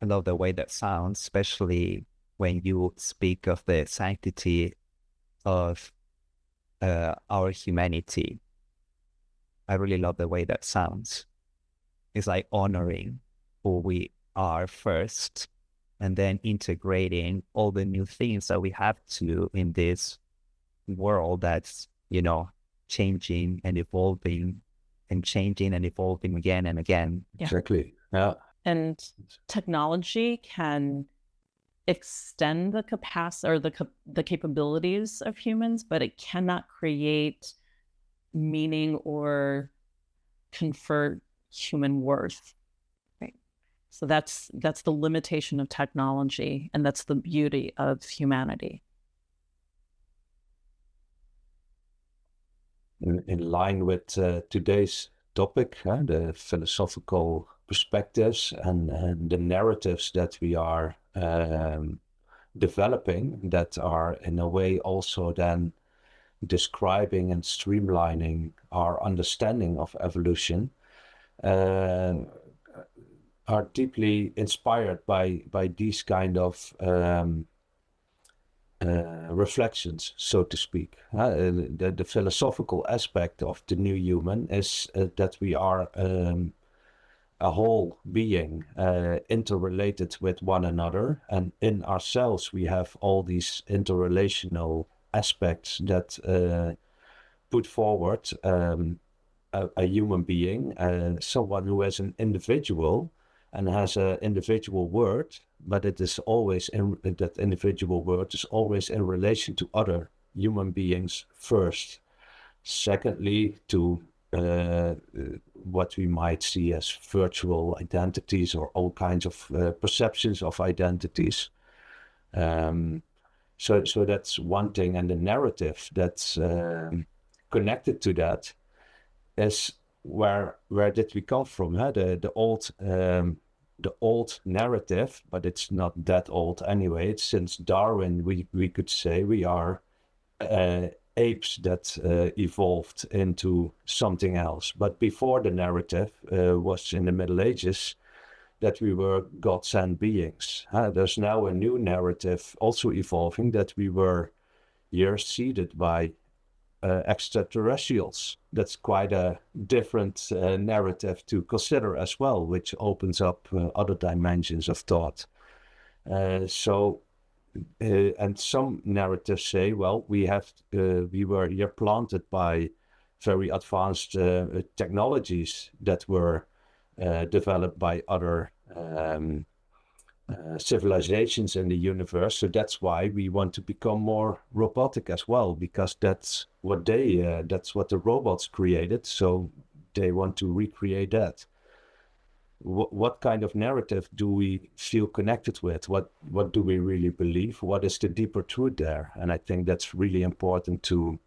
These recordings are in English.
I love the way that sounds, especially when you speak of the sanctity of our humanity. I really love the way that sounds. It's like honoring who we are first, and then integrating all the new things that we have to in this world that's, changing and evolving and changing and evolving again and again. Yeah. Exactly. Yeah. And technology can extend the capacity or the capabilities of humans, but it cannot create meaning or confer human worth. Right. So that's the limitation of technology, and that's the beauty of humanity. In line with today's topic, the philosophical perspectives and the narratives that we are developing, that are in a way also then describing and streamlining our understanding of evolution, are deeply inspired by these kind of reflections, so to speak. The philosophical aspect of the new human is that we are a whole being, interrelated with one another, and in ourselves we have all these interrelational aspects that put forward a human being, someone who is an individual and has an individual word, but it is always that individual word is always in relation to other human beings first. Secondly, to what we might see as virtual identities or all kinds of perceptions of identities. So that's one thing, and the narrative that's connected to that is where did we come from? Huh? The old narrative, but it's not that old anyway. It's since Darwin, we could say we are apes that evolved into something else. But before the narrative was in the Middle Ages that we were God-sent beings. There's now a new narrative also evolving that we were here seeded by extraterrestrials. That's quite a different narrative to consider as well, which opens up other dimensions of thought. And some narratives say, well, we were here planted by very advanced technologies that were developed by other civilizations in the universe. So that's why we want to become more robotic as well, because that's what the robots created. So they want to recreate that. What kind of narrative do we feel connected with? What do we really believe? What is the deeper truth there? And I think that's really important to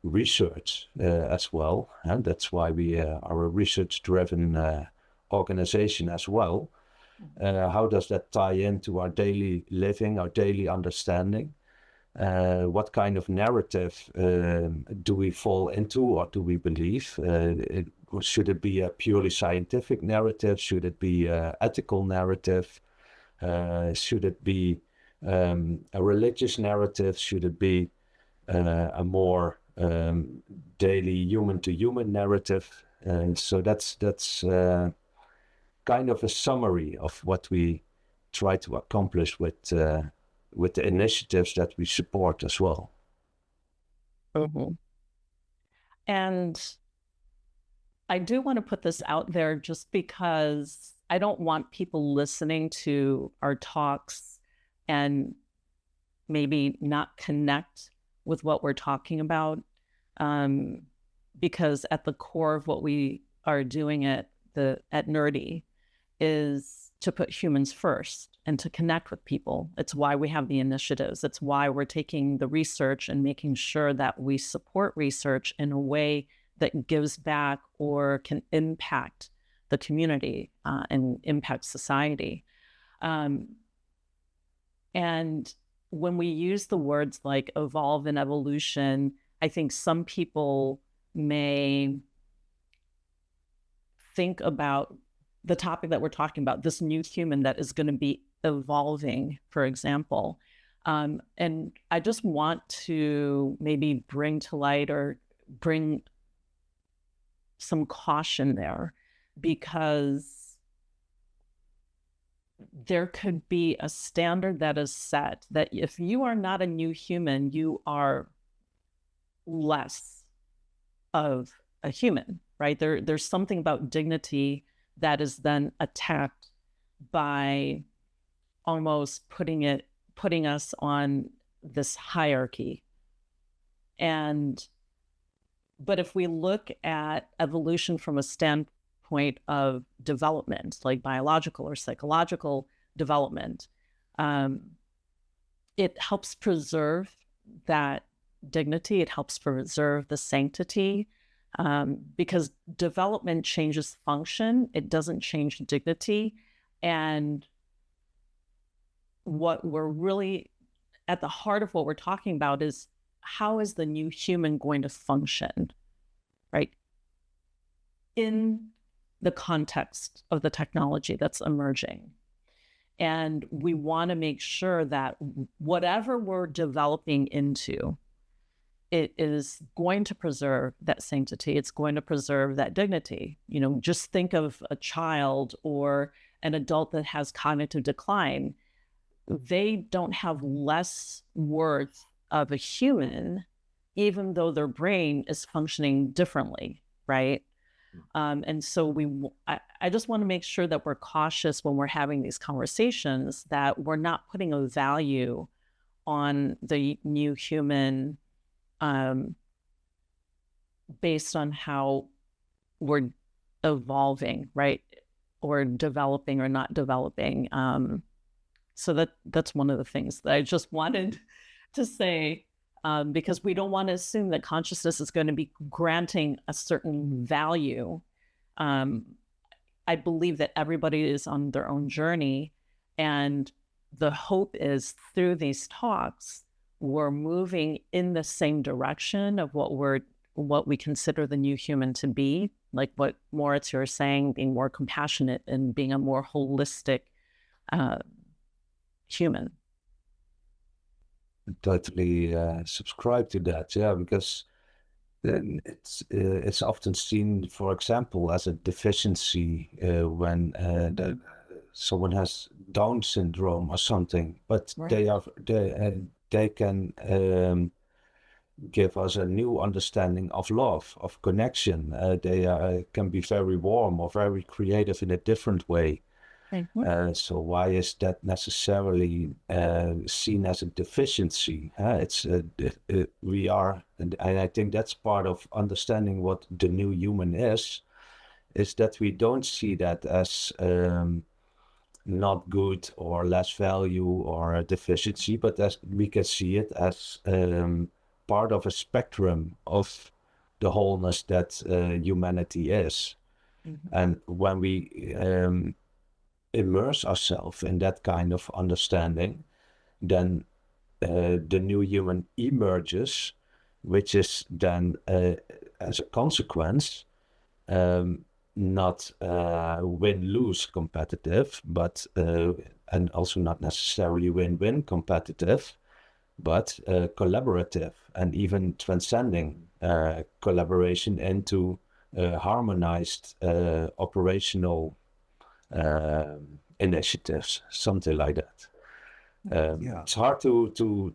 research as well. And that's why we are a research-driven organization as well. How does that tie into our daily living, our daily understanding? What kind of narrative do we fall into, or do we believe? Should it be a purely scientific narrative? Should it be an ethical narrative? Should it be a religious narrative? Should it be a more daily human-to-human narrative? So that's kind of a summary of what we try to accomplish with the initiatives that we support as well. Mm-hmm. And I do want to put this out there just because I don't want people listening to our talks and maybe not connect with what we're talking about, because at the core of what we are doing at NHRDI is to put humans first and to connect with people. It's why we have the initiatives. It's why we're taking the research and making sure that we support research in a way that gives back or can impact the community and impact society. And when we use the words like evolve and evolution, I think some people may think about the topic that we're talking about, this new human that is going to be evolving, for example. And I just want to maybe bring to light or bring some caution there, because there could be a standard that is set that if you are not a new human, you are less of a human, right? There's something about dignity that is then attacked by almost putting us on this hierarchy. But if we look at evolution from a standpoint of development, like biological or psychological development, it helps preserve that dignity. It helps preserve the sanctity, because development changes function. It doesn't change dignity. And what we're really at the heart of what we're talking about is, how is the new human going to function, right, in the context of the technology that's emerging? And we want to make sure that whatever we're developing into, it is going to preserve that sanctity. It's going to preserve that dignity. Just think of a child or an adult that has cognitive decline. They don't have less worth of a human, even though their brain is functioning differently, right? And so I just want to make sure that we're cautious when we're having these conversations, that we're not putting a value on the new human based on how we're evolving, right? Or developing or not developing. So that's one of the things that I just wanted to say, because we don't want to assume that consciousness is going to be granting a certain value. I believe that everybody is on their own journey, and the hope is through these talks, we're moving in the same direction of what we consider the new human to be, like what Moritz, you're saying, being more compassionate and being a more holistic human. I totally subscribe to that, yeah, because then it's often seen, for example, as a deficiency when someone has Down syndrome or something, but Right. they can give us a new understanding of love, of connection. They can be very warm or very creative in a different way. So why is that necessarily seen as a deficiency? We are, and I think that's part of understanding what the new human is that we don't see that as not good or less value or a deficiency, but as we can see it as part of a spectrum of the wholeness that humanity is. And when we immerse ourselves in that kind of understanding, then the new human emerges, which is then, as a consequence, not win-lose competitive, but and also not necessarily win-win competitive, but collaborative and even transcending collaboration into harmonized operational initiatives, something like that. Yeah. It's hard to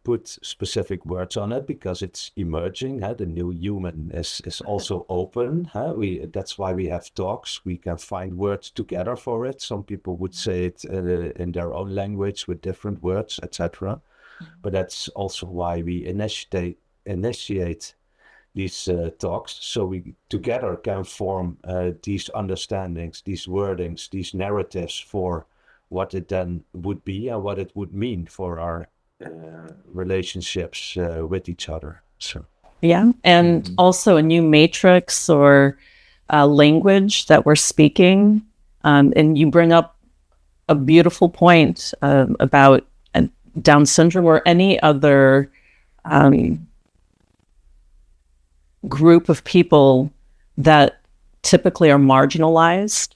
put specific words on it because it's emerging. The new human is also open. That's why we have talks. We can find words together for it. Some people would say it in their own language with different words, etc. But that's also why we initiate these talks, so we together can form these understandings, these wordings, these narratives for what it then would be and what it would mean for our relationships with each other. So yeah, and also a new matrix or language that we're speaking. And you bring up a beautiful point about Down syndrome or any other group of people that typically are marginalized.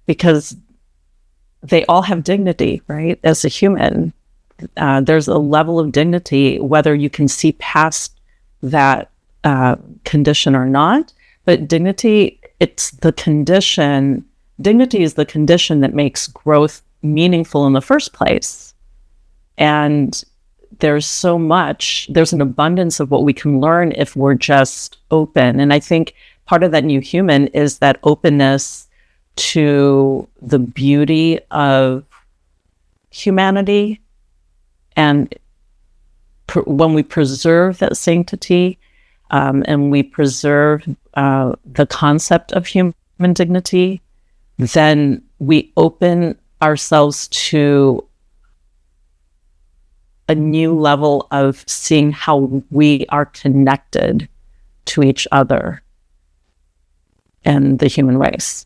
because they all have dignity, right? As a human, there's a level of dignity, whether you can see past that condition or not. But dignity, it's the condition. Dignity is the condition that makes growth meaningful in the first place. And there's an abundance of what we can learn if we're just open. And I think part of that new human is that openness to the beauty of humanity. And when we preserve that sanctity, and we preserve the concept of human dignity, then we open ourselves to a new level of seeing how we are connected to each other and the human race.